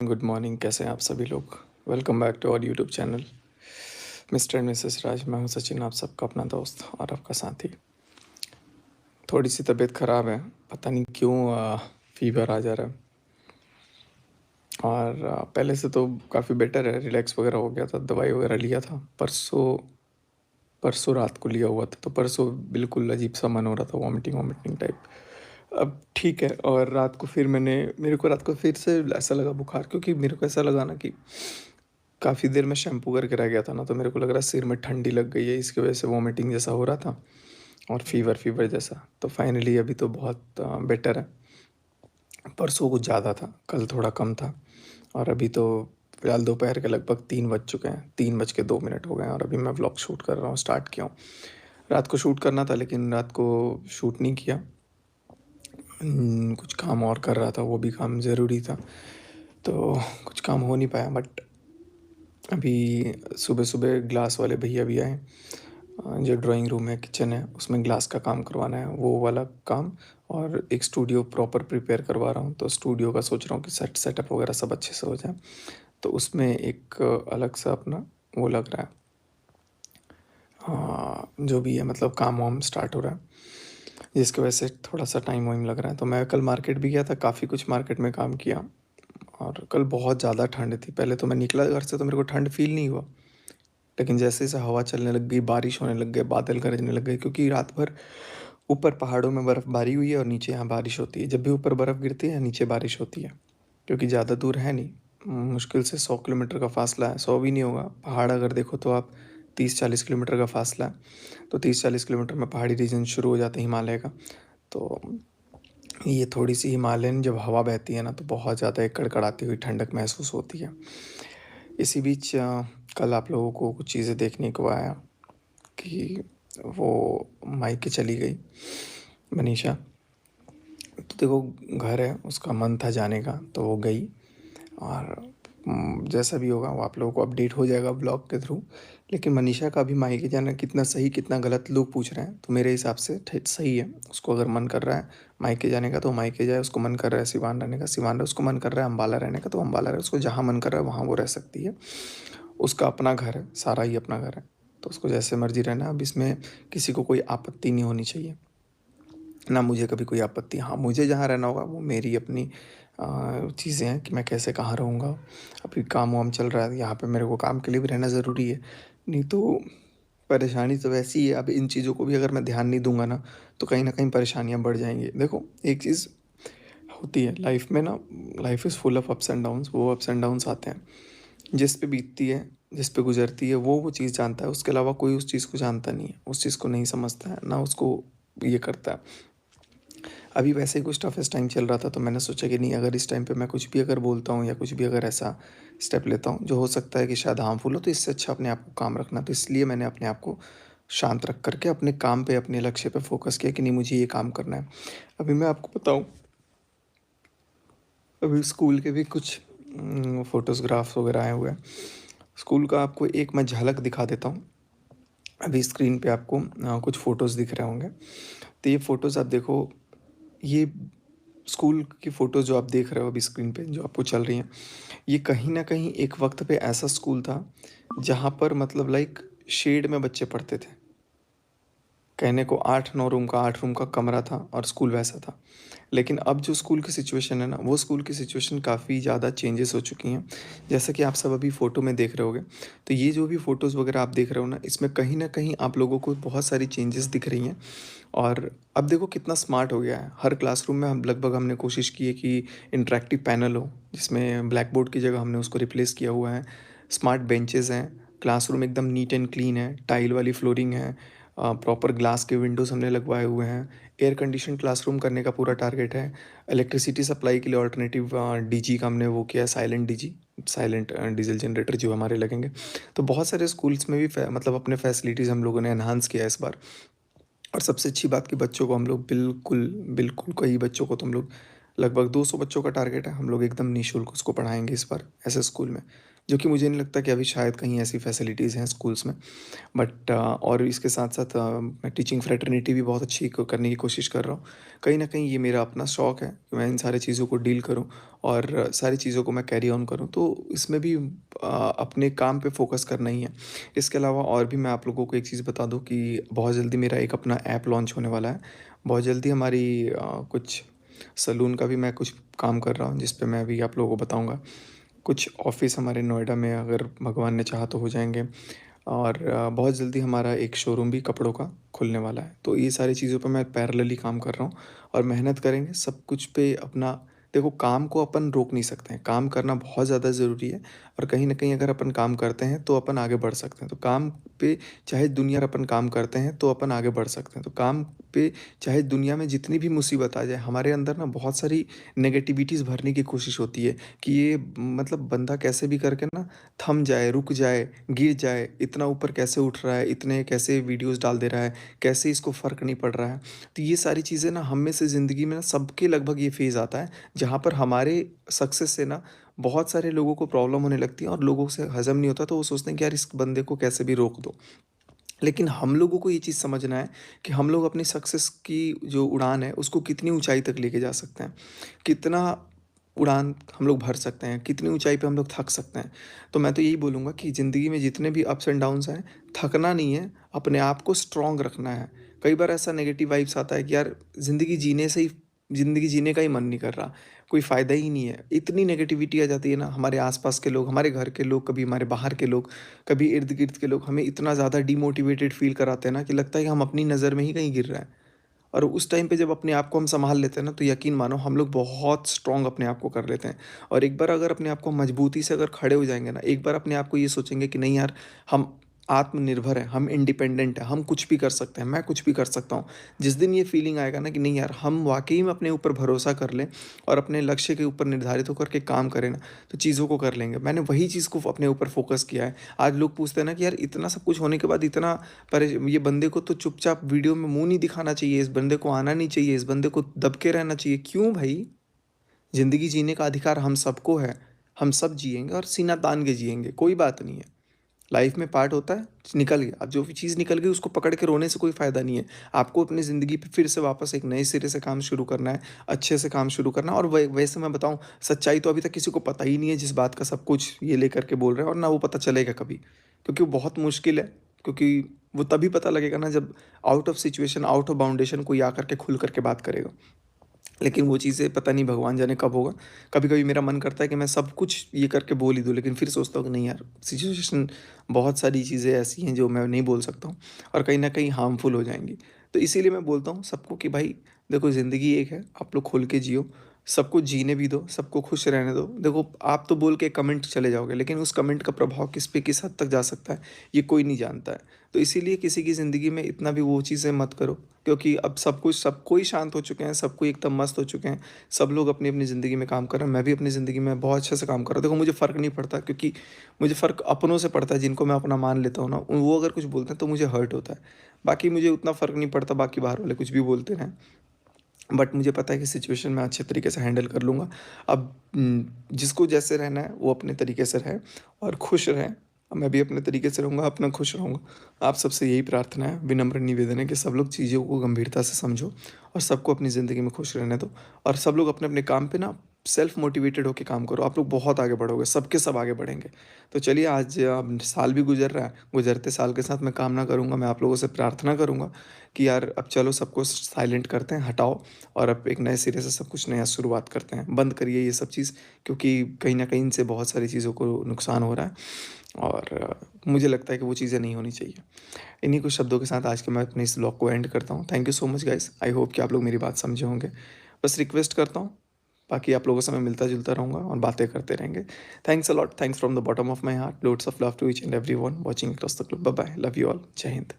Good morning, कैसे हैं आप सभी लोग। Welcome back to our YouTube channel Mr and Mrs Raj. मैं हूं सचिन, आप सबका अपना दोस्त और आपका साथी। थोड़ी सी तबीयत ख़राब है, पता नहीं क्यों फीवर आ जा रहा है। और पहले से तो काफ़ी बेटर है, रिलैक्स वगैरह हो गया था, दवाई वगैरह लिया था। परसों परसों रात को लिया हुआ था, तो परसों बिल्कुल अजीब सा मन हो रहा था, वॉमिटिंग वॉमिटिंग टाइप। अब ठीक है। और रात को फिर मेरे को रात को फिर से ऐसा लगा बुखार, क्योंकि मेरे को ऐसा लगा ना कि काफ़ी देर में शैम्पू करके रह गया था ना, तो मेरे को लग रहा सिर में ठंडी लग गई है, इसकी वजह से वॉमिटिंग जैसा हो रहा था और फीवर फीवर जैसा। तो फाइनली अभी तो बहुत बेटर है। परसों कुछ ज़्यादा था, कल थोड़ा कम था। और अभी तो फिलहाल दोपहर के लगभग 3 बज चुके हैं, 3:02 हो गए हैं और अभी मैं व्लॉग शूट कर रहा हूँ, स्टार्ट किया हूँ। रात को शूट करना था लेकिन रात को शूट नहीं किया। कुछ काम और कर रहा था, वो भी काम ज़रूरी था, तो कुछ काम हो नहीं पाया। बट अभी सुबह सुबह ग्लास वाले भैया भी आए। जो ड्राइंग रूम है, किचन है, उसमें ग्लास का काम करवाना है, वो वाला काम। और एक स्टूडियो प्रॉपर प्रिपेयर करवा रहा हूँ, तो स्टूडियो का सोच रहा हूँ कि सेटअप वगैरह सब अच्छे से हो जाए। तो उसमें एक अलग सा अपना वो लग रहा है। जो भी है, मतलब काम वाम स्टार्ट हो रहा है, जिसकी वजह से थोड़ा सा टाइम वाइम लग रहा है। तो मैं कल मार्केट भी गया था, काफ़ी कुछ मार्केट में काम किया। और कल बहुत ज़्यादा ठंड थी। पहले तो मैं निकला घर से तो मेरे को ठंड फील नहीं हुआ, लेकिन जैसे जैसे हवा चलने लग गई, बारिश होने लग गए, बादल गरजने लग गए, क्योंकि रात भर ऊपर पहाड़ों में बर्फ़बारी हुई है और नीचे यहाँ बारिश होती है। जब भी ऊपर बर्फ़ गिरती है, नीचे बारिश होती है, क्योंकि ज़्यादा दूर है नहीं। मुश्किल से 100 किलोमीटर का फासला है, 100 भी नहीं होगा। पहाड़ अगर देखो तो आप 30-40 किलोमीटर का फासला है। तो 30-40 किलोमीटर में पहाड़ी रीजन शुरू हो जाते हैं हिमालय का। तो ये थोड़ी सी हिमालयन जब हवा बहती है ना, तो बहुत ज़्यादा एक कड़कड़ाती हुई ठंडक महसूस होती है। इसी बीच कल आप लोगों को कुछ चीज़ें देखने को आया कि वो मायके चली गई मनीषा। तो देखो, घर है, उसका मन था जाने का, तो वो गई। और जैसा भी होगा वो आप लोगों को अपडेट हो जाएगा ब्लॉग के थ्रू। लेकिन मनीषा का भी मायके जाना कितना सही कितना गलत लोग पूछ रहे हैं, तो मेरे हिसाब से सही है। उसको अगर मन कर रहा है मायके जाने का तो मायके जाए, उसको मन कर रहा है सिवान रहने का सिवान रहे, उसको मन कर रहा है अम्बाला रहने का तो अम्बाला रहे। उसको जहाँ मन कर रहा है वहाँ वो रह सकती है। उसका अपना घर है, सारा ही अपना घर है, तो उसको जैसे मर्जी रहना। अब इसमें किसी को कोई आपत्ति नहीं होनी चाहिए, ना मुझे कभी कोई आपत्ति। हाँ, मुझे जहाँ रहना होगा वो मेरी अपनी चीज़ें हैं कि मैं कैसे कहाँ रहूँगा। अभी काम वाम चल रहा है, यहाँ पे मेरे को काम के लिए भी रहना ज़रूरी है, नहीं तो परेशानी तो वैसी ही है। अब इन चीज़ों को भी अगर मैं ध्यान नहीं दूंगा ना, तो कहीं ना कहीं परेशानियाँ बढ़ जाएंगी। देखो, एक चीज़ होती है लाइफ में ना, life is full of ups and downs. वो अप्स एंड डाउन्स आते हैं, जिस पे बीतती है, जिस पे गुजरती है, वो चीज़ जानता है। उसके अलावा कोई उस चीज़ को जानता नहीं है, उस चीज़ को नहीं समझता है, ना उसको ये करता है। अभी वैसे ही कुछ टफेस्ट टाइम चल रहा था, तो मैंने सोचा कि नहीं, अगर इस टाइम पे मैं कुछ भी अगर बोलता हूँ या कुछ भी अगर ऐसा स्टेप लेता हूँ जो हो सकता है कि शायद हार्मफुल हो, तो इससे अच्छा अपने आप को काम रखना। तो इसलिए मैंने अपने आप को शांत रख करके अपने काम पे, अपने लक्ष्य पे फोकस किया कि नहीं, मुझे ये काम करना है। अभी मैं आपको बताऊँ, अभी स्कूल के भी कुछ फोटोग्राफ्स वगैरह आए हुए हैं। स्कूल का आपको एक मैं झलक दिखा देता हूँ। अभी स्क्रीन पे आपको कुछ फ़ोटोज़ दिख रहे होंगे, तो ये फ़ोटोज़ आप देखो। ये स्कूल की फ़ोटोज़ जो आप देख रहे हो अभी स्क्रीन पे जो आपको चल रही हैं, ये कहीं न कहीं एक वक़्त पे ऐसा स्कूल था जहाँ पर मतलब लाइक शेड में बच्चे पढ़ते थे। कहने को 8-9 रूम का, 8 रूम का कमरा था और स्कूल वैसा था। लेकिन अब जो स्कूल की सिचुएशन है ना, वो स्कूल की सिचुएशन काफ़ी ज़्यादा चेंजेस हो चुकी हैं। जैसा कि आप सब अभी फ़ोटो में देख रहे होंगे, तो ये जो भी फ़ोटोज़ वगैरह आप देख रहे हो ना, इसमें कहीं न कहीं आप लोगों को बहुत सारी चेंजेस दिख रही हैं। और अब देखो कितना स्मार्ट हो गया है। हर क्लासरूम में हम लगभग हमने कोशिश की है कि इंटरैक्टिव पैनल हो, जिसमें ब्लैक बोर्ड की जगह हमने उसको रिप्लेस किया हुआ है। स्मार्ट बेंचेज़ हैं, क्लासरूम एकदम नीट एंड क्लीन है, टाइल वाली फ्लोरिंग है, प्रॉपर ग्लास के विंडोज़ हमने लगवाए हुए हैं। एयर कंडीशन क्लासरूम करने का पूरा टारगेट है। इलेक्ट्रिसिटी सप्लाई के लिए अल्टरनेटिव डीजी का हमने वो किया है, silent DG, silent diesel generator जो हमारे लगेंगे। तो बहुत सारे स्कूल्स में भी मतलब अपने फैसिलिटीज़ हम लोगों ने एनहांस किया है इस बार। और सबसे अच्छी बात कि बच्चों को हम लोग बिल्कुल, बिल्कुल कई बच्चों को तो हम लोग लगभग 200 बच्चों का टारगेट है, हम लोग एकदम निःशुल्क उसको पढ़ाएँगे इस बार ऐसे स्कूल में। जो कि मुझे नहीं लगता कि अभी शायद कहीं ऐसी फैसिलिटीज़ हैं स्कूल्स में। बट और इसके साथ-साथ मैं टीचिंग फ्रैटर्निटी भी बहुत अच्छी क करने की कोशिश कर रहा हूँ। कहीं न कहीं ये मेरा अपना शौक है कि मैं इन सारी चीज़ों को डील करूँ और सारी चीज़ों को मैं कैरी ऑन करूँ। तो इसमें भी अपने काम पे फ़ोकस करना ही है। इसके अलावा और भी मैं आप लोगों को एक चीज़ बता दूँ कि बहुत जल्दी मेरा एक अपना ऐप लॉन्च होने वाला है। बहुत जल्दी हमारी कुछ सैलून का भी मैं कुछ काम कर रहा हूँ, जिस पे मैं अभी आप लोगों को बताऊँगा। कुछ ऑफ़िस हमारे नोएडा में अगर भगवान ने चाहा तो हो जाएँगे। और बहुत जल्दी हमारा एक शोरूम भी कपड़ों का खुलने वाला है। तो ये सारी चीज़ों पे मैं पैरेलली काम कर रहा हूँ और मेहनत करेंगे सब कुछ पे अपना। देखो, काम को अपन रोक नहीं सकते हैं, काम करना बहुत ज़्यादा ज़रूरी है और कहीं न कहीं अगर अपन काम करते हैं तो अपन आगे बढ़ सकते हैं। तो काम पे चाहे दुनिया अपन काम करते हैं तो अपन आगे बढ़ सकते हैं। तो काम पे चाहे दुनिया में जितनी भी मुसीबत आ जाए, हमारे अंदर ना बहुत सारी नेगेटिविटीज़ भरने की कोशिश होती है कि ये मतलब बंदा कैसे भी करके ना थम जाए, रुक जाए, गिर जाए, इतना ऊपर कैसे उठ रहा है, इतने कैसे वीडियोज़ डाल दे रहा है, कैसे इसको फ़र्क नहीं पड़ रहा है। तो ये सारी चीज़ें ना हम में से ज़िंदगी में ना सबके लगभग ये फ़ेज़ आता है, जहाँ पर हमारे सक्सेस से ना बहुत सारे लोगों को प्रॉब्लम होने लगती है और लोगों से हज़म नहीं होता, तो वो सोचते हैं कि यार इस बंदे को कैसे भी रोक दो। लेकिन हम लोगों को ये चीज़ समझना है कि हम लोग अपनी सक्सेस की जो उड़ान है, उसको कितनी ऊँचाई तक लेके जा सकते हैं। कितना उड़ान हम लोग भर सकते हैं, कितनी ऊँचाई पे हम लोग थक सकते हैं। तो मैं तो यही बोलूँगा कि ज़िंदगी में जितने भी अप्स एंड डाउन्स हैं, थकना नहीं है, अपने आप को स्ट्रॉन्ग रखना है। कई बार ऐसा नेगेटिव वाइब्स आता है कि यार ज़िंदगी जीने से ही ज़िंदगी जीने का ही मन नहीं कर रहा, कोई फ़ायदा ही नहीं है। इतनी नेगेटिविटी आ जाती है ना, हमारे आस-पास के लोग, हमारे घर के लोग, कभी हमारे बाहर के लोग, कभी इर्द-गिर्द के लोग हमें इतना ज़्यादा डिमोटिवेटेड फ़ील कराते हैं ना कि लगता है कि हम अपनी नज़र में ही कहीं गिर रहे हैं। और उस टाइम पे जब अपने आप को हम सँभाल लेते हैं ना, तो यकीन मानो हम लोग बहुत स्ट्रॉन्ग अपने आप को कर लेते हैं। और एक बार अगर अपने आप को मजबूती से अगर खड़े हो जाएँगे ना, एक बार अपने आप को ये सोचेंगे कि नहीं यार, हम आत्मनिर्भर हैं, हम इंडिपेंडेंट हैं, हम कुछ भी कर सकते हैं, मैं कुछ भी कर सकता हूँ। जिस दिन ये फ़ीलिंग आएगा ना कि नहीं यार, हम वाक़ई में अपने ऊपर भरोसा कर लें और अपने लक्ष्य के ऊपर निर्धारित होकर के काम करें ना, तो चीज़ों को कर लेंगे। मैंने वही चीज़ को अपने ऊपर फ़ोकस किया है। आज लोग पूछते हैं ना कि यार इतना सब कुछ होने के बाद इतना ये बंदे को तो चुपचाप वीडियो में मुँह नहीं दिखाना चाहिए, इस बंदे को आना नहीं चाहिए, इस बंदे को दब के रहना चाहिए। क्यों भाई? ज़िंदगी जीने का अधिकार हम सबको है। हम सब जिएँगे और सीना तान के जिएँगे, कोई बात नहीं है। लाइफ़ में पार्ट होता है, निकल गया। अब जो भी चीज़ निकल गई उसको पकड़ के रोने से कोई फ़ायदा नहीं है। आपको अपनी ज़िंदगी पे फिर से वापस एक नए सिरे से काम शुरू करना है, अच्छे से काम शुरू करना है। और वैसे मैं बताऊँ, सच्चाई तो अभी तक किसी को पता ही नहीं है जिस बात का सब कुछ ये लेकर के बोल रहे हैं, और ना वो पता चलेगा कभी। क्योंकि वो बहुत मुश्किल है, क्योंकि वो तभी पता लगेगा ना जब out of situation, out of boundation कोई आकर के खुल कर के बात करेगा। लेकिन वो चीज़ें पता नहीं भगवान जाने कब होगा। कभी-कभी मेरा मन करता है कि मैं सब कुछ ये करके बोल ही दूँ, लेकिन फिर सोचता हूँ कि नहीं यार, सिचुएशन, बहुत सारी चीज़ें ऐसी हैं जो मैं नहीं बोल सकता हूँ और कहीं न कहीं हार्मफुल हो जाएँगी। तो इसीलिए मैं बोलता हूँ सबको कि भाई देखो, ज़िंदगी एक है, आप लोग खुल के जियो, सबको जीने भी दो, सबको खुश रहने दो। देखो, आप तो बोल के कमेंट चले जाओगे, लेकिन उस कमेंट का प्रभाव किस पे किस हद तक जा सकता है, ये कोई नहीं जानता है। तो इसीलिए किसी की ज़िंदगी में इतना भी वो चीज़ें मत करो, क्योंकि अब सब कोई शांत हो चुके हैं, सब कोई एकदम मस्त हो चुके हैं। सब लोग अपनी-अपनी ज़िंदगी में काम कर रहे हैं, मैं भी अपनी ज़िंदगी में बहुत अच्छे से काम कर रहा हूँ। देखो, मुझे फ़र्क नहीं पड़ता, क्योंकि मुझे फ़र्क अपनों से पड़ता है, जिनको मैं अपना मान लेता हूँ ना, वो अगर कुछ बोलते हैं तो मुझे हर्ट होता है। बाकी मुझे उतना फ़र्क नहीं पड़ता, बाकी बाहर वाले कुछ भी बोलते रहें। बट मुझे पता है कि सिचुएशन मैं अच्छे तरीके से हैंडल कर लूँगा। अब जिसको जैसे रहना है वो अपने तरीके से रहे और खुश रहें। मैं भी अपने तरीके से रहूँगा, अपना खुश रहूँगा। आप सबसे यही प्रार्थना है, विनम्र निवेदन है कि सब लोग चीज़ों को गंभीरता से समझो और सबको अपनी ज़िंदगी में खुश रहने दो और सब लोग अपने-अपने काम पे ना सेल्फ मोटिवेटेड होके काम करो। आप लोग बहुत आगे बढ़ोगे, सबके सब आगे बढ़ेंगे। तो चलिए, आज साल भी गुज़र रहा है, गुज़रते साल के साथ मैं कामना करूँगा, मैं आप लोगों से प्रार्थना करूँगा कि यार अब चलो सबको साइलेंट करते हैं, हटाओ और अब एक नए सिरे से सब कुछ नया शुरुआत करते हैं। बंद करिए ये सब चीज़, क्योंकि कहीं न कहीं इनसे बहुत सारी चीज़ों को नुकसान हो रहा है और मुझे लगता है कि वो चीज़ें नहीं होनी चाहिए। इन्हीं कुछ शब्दों के साथ आज के मैं अपने इस व्लॉग को एंड करता हूँ। Thank you so much guys. I hope कि आप लोग मेरी बात समझे होंगे। बस रिक्वेस्ट करता हूँ, बाकी आप लोगों से मैं मिलता-जुलता रहूँगा और बातें करते रहेंगे। Thanks a lot, thanks from the bottom of my heart. Loads of love to each and everyone watching across the globe. Bye bye. Love you all. जय हिंद।